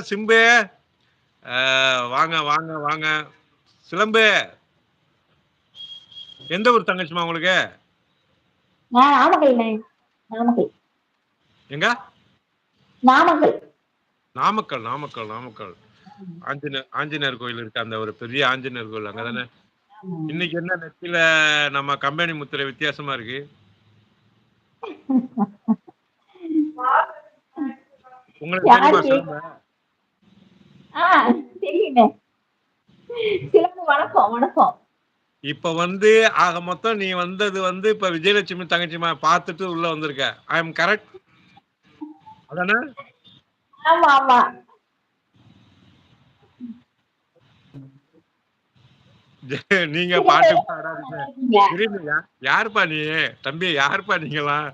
சிம்பு. வாங்க, வாங்க, வாங்க. சிலம்பு. எந்த ஊர் தங்கச்சிமா உங்களுக்கு? நாமக்கல்ண்ணே. நாமக்கல். எங்க? நாமக்கல். நாமக்கல், நாமக்கல், நாமக்கல். ஆஞ்சநேயர் கோயில் இருக்கு. அந்த ஒரு பெரிய ஆஞ்சநேயர் கோயில் அங்கதானே? இன்னைக்கு என்ன நெத்தியில நம்ம கம்பெனி முத்திரை வித்தியாசமா இருக்கு? உங்களுக்கு தெரியுமா சிலம்பு? தெரியுண்ணே. சிலம்பு வணக்கம், வணக்கம். இப்ப ஆக மொத்தம் நீ வந்தது இப்ப விஜயலட்சுமி தங்கச்சிமா பார்த்துட்டு உள்ள வந்திருக்க. ஐ அம் கரெக்ட்? அதானே? ஆமா, ஆமா. நீங்க பாட்டு பாடாதீங்க. யாருப்பா நீ? தம்பி யாருப்பா நீங்களாம்?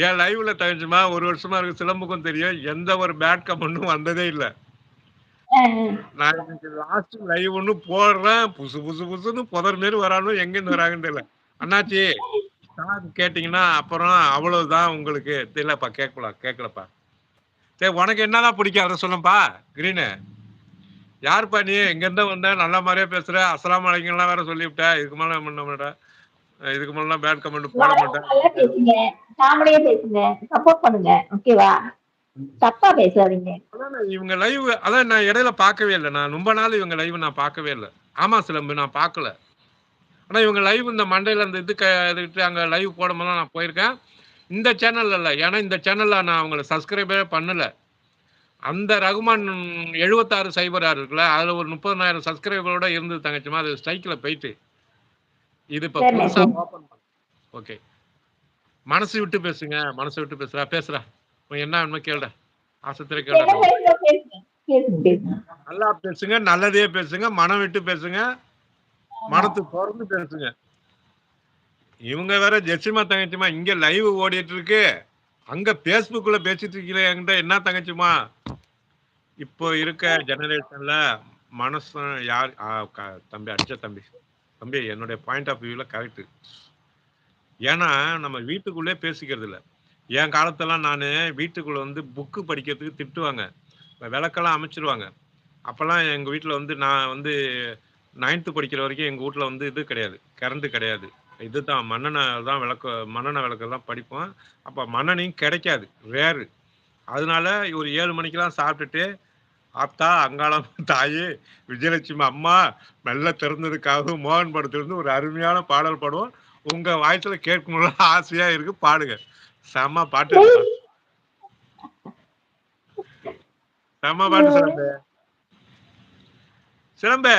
என் லைவ்ல தங்கச்சிமா 1 வருஷமா இருக்கு. சிலம்புக்கும் தெரியும். எந்த ஒரு பேட் கமெண்ட்டும் வந்ததே இல்ல. நான் இன்னைக்கு லாஸ்ட் லைவ் ஒண்ணு போடுறேன். புசு புசு புசுன்னு புதர் மாரி வரானோ எங்கேருந்து வராங்கன்னு தெரியல. அண்ணாச்சி சாங் கேட்டீங்கன்னா அப்புறம் அவ்வளவுதான் உங்களுக்கு. தெரியலப்பா கேட்கலப்பா. சரி உனக்கு என்னதான் பிடிக்கும் அதை சொல்லுப்பா கிரீனு. யாருப்பா நீ எங்க இருந்தா வந்த? நல்ல மாதிரியா பேசுற. அஸ்ஸலாமு அலைக்கும்லாம் வேற சொல்லிவிட்ட. இதுக்கு மேல பண்ண மாட்டேன். இதுக்கு மேல பேட் கமெண்ட் போட மாட்டேன். நல்லா பேசுங்க. காமெடியா பேசுங்க. சப்போர்ட் பண்ணுங்க. ஓகேவா? தப்பா பேசாதீங்க. இவங்க லைவ் அதான் நான் இடையில பார்க்கவே இல்லை. நான் ரொம்ப நாள் இவங்க லைவ் நான் பார்க்கவே இல்லை. ஆமா சிலம்பு நான் பார்க்கல. ஆனா இவங்க லைவ் இந்த மண்டையில அந்த இதுக்கு அங்க லைவ் போடும்போது நான் போயிருக்கேன். இந்த சேனல்ல இல்ல. ஏன்னா இந்த சேனல்ல நான் அவங்களை சப்ஸ்கிரைபே பண்ணல. அந்த ரகுமான் 7606 இருக்குல்ல, அதுல ஒரு 30,000 சப்ஸ்கிரைபரோட இருந்தது தங்கச்சிமா. அது ஸ்ட்ரைக்ல போயிட்டு. இது இப்ப புதுசா ஓபன் பண்ண. ஓகே. மனசு விட்டு பேசுங்க. மனசு விட்டு பேசுறா. என்ன வேணுமோ கேளுடா. ஆசத்திர கேளுடா. நல்லா பேசுங்க. நல்லதே பேசுங்க. மனம் விட்டு பேசுங்க. மனத்து திறந்து பேசுங்க. இவங்க வேற ஜெசிமா தங்கச்சிமா இங்க லைவ் ஓடிட்டு இருக்கு. அங்க பேஸ்புக்ல பேசிட்டு இருக்கீங்க என்கிட்ட. என்ன தங்கச்சிமா? இப்போ இருக்க ஜெனரேஷன்ல மனசு யார் தம்பி அடிச்ச தம்பி. தம்பி என்னுடைய பாயிண்ட் ஆஃப் வியூல கரெக்ட். ஏன்னா நம்ம வீட்டுக்குள்ளே பேசிக்கிறது இல்ல. என் காலத்தெல்லாம் நான் வீட்டுக்குள்ள புக்கு படிக்கிறதுக்கு திட்டுவாங்க. விளக்கெல்லாம் அமைச்சிருவாங்க. அப்பெல்லாம் எங்க வீட்டுல நான் 9th படிக்கிற வரைக்கும் எங்க வீட்டுல இது கிடையாது. கரண்ட் கிடையாது. இதுதான் மண்ணெண்ணெய் விளக்கு தான் படிப்போம். அப்ப மண்ணெண்ணையும் கிடைக்காது. ரேரு. அதனால ஒரு 7 மணிக்கெல்லாம் சாப்பிட்டுட்டு ஆத்தா அங்காளம் தாயே விஜயலட்சுமி அம்மா மெல்ல திறந்ததுக்காக மோகன் படத்திலிருந்து ஒரு அருமையான பாடல் பாடுவோம். உங்க வாய்ஸ்ல கேட்கணும்னு ஆசையா இருக்கு. பாடுங்க. செம்ம பாட்டு இருக்குப்பா. செம்ம பாட்டு சிலம்பு. சிலம்பு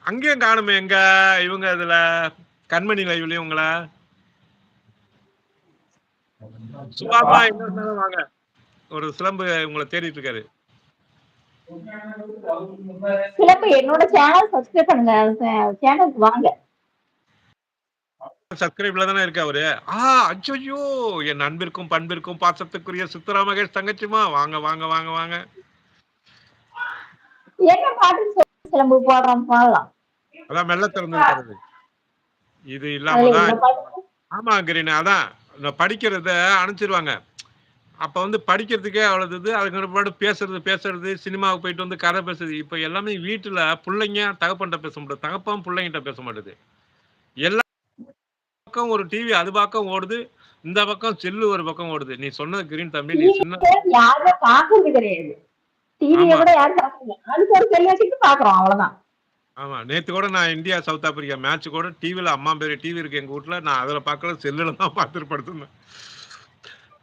அங்கேயும் காணுமே எங்க இவங்க இதுல கண்மணி லைவ்லயும் உங்கள சுபாமா எங்க இருந்தாலும் வாங்க. ஒரு சிலம்பு உங்களை தேடிட்டு இருக்காரு. சிலம்பு என்னோட சேனல் சப்ஸ்கிரைப் பண்ணுங்க. சேனலுக்கு வாங்க. சப்ஸ்கிரைப்ல தானே இருக்கு அவரு. அச்சோ என் அன்பிற்கும் பண்பிற்கும் பாசத்துக்குரிய சித்ரா மகேஷ் தங்கச்சிமா வாங்க வாங்க வாங்க வாங்க. என்ன பாட்டுன்னு சிலம்பு போடுறோம் பாடலாம். அதான் மெல்ல திறந்திருக்கிறது. இது இல்லாமதான். ஆமா கிரீன் அதான் படிக்கிறத அனுப்பிச்சிருவாங்க. அப்ப படிக்கிறதுக்கே அவ்வளவு அதுக்கு பிற்பாடு பேசுறது சினிமாவுக்கு போயிட்டு கதை பேசுறது. இப்ப எல்லாமே வீட்டுல பிள்ளைங்க தகப்பன்ட்ட பேச முடியாது. தகப்பன் பிள்ளைங்கிட்ட பேச மாட்டேது. எல்லா பக்கம் ஒரு டிவி அது பக்கம் ஓடுது. இந்த பக்கம் செல்லு ஒரு பக்கம் ஓடுது. நீ சொன்னது கிரீன் தம்பி. நீ சின்ன யாருமே பாக்குறது கிடையாது. டிவியை கூட யாரும் பாக்குறது. அதுக்கு ஒரு செல் வச்சுட்டு பாக்குறோம் அவ்வளவுதான். ஆமா நேத்து கூட நான் இந்தியா சவுத் ஆப்பிரிக்கா மேட்ச் கூட டிவில அம்மா பேரு டிவி இருக்கு எங்க வீட்டுல. நான் அதுல பாக்கல செல்லுல தான் பார்த்துட்டு படுத்திருந்தேன்.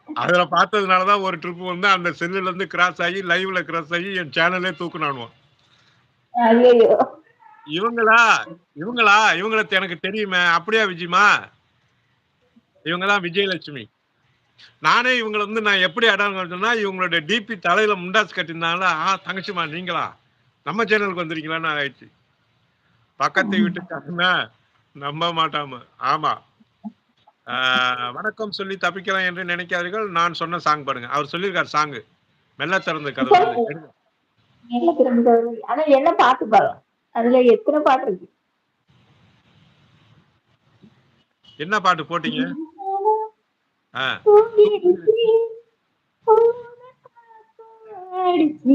அதுல பார்த்ததுனாலதான் ஒரு ட்ரிப் அந்த செல்லுல இருந்து கிராஸ் ஆகி லைவ்ல கிராஸ் ஆகி என் சேனலே தூக்குனானுவோம். இவங்கள எனக்கு தெரியுமே. அப்படியா விஜயமா? இவங்கதான் விஜயலட்சுமி. நானே இவங்களை நான் எப்படி அடையாளம் இவங்களுடைய டிபி தலையில முண்டாஸ் கட்டினால தங்கச்சிமா நீங்களா நம்ம சேனலுக்கு வந்திருக்கீங்களான்னு ஆயிடுச்சு. பக்கத்தை விட்டு நம்ப மாட்டாம. ஆமா. வணக்கம் சொல்லி தப்பிக்கலாம் என்று நினைக்காதீர்கள். நான் சொன்ன சாங் பாருங்க. அவர் சொல்லியிருக்காரு சாங் மெல்ல திறந்த கதவு. ஆனா என்ன பாட்டு பாடலாம்? அதுல எத்தனை பாட்டு இருக்கு? என்ன பாட்டு போட்டீங்க? ஆயிடுச்சு.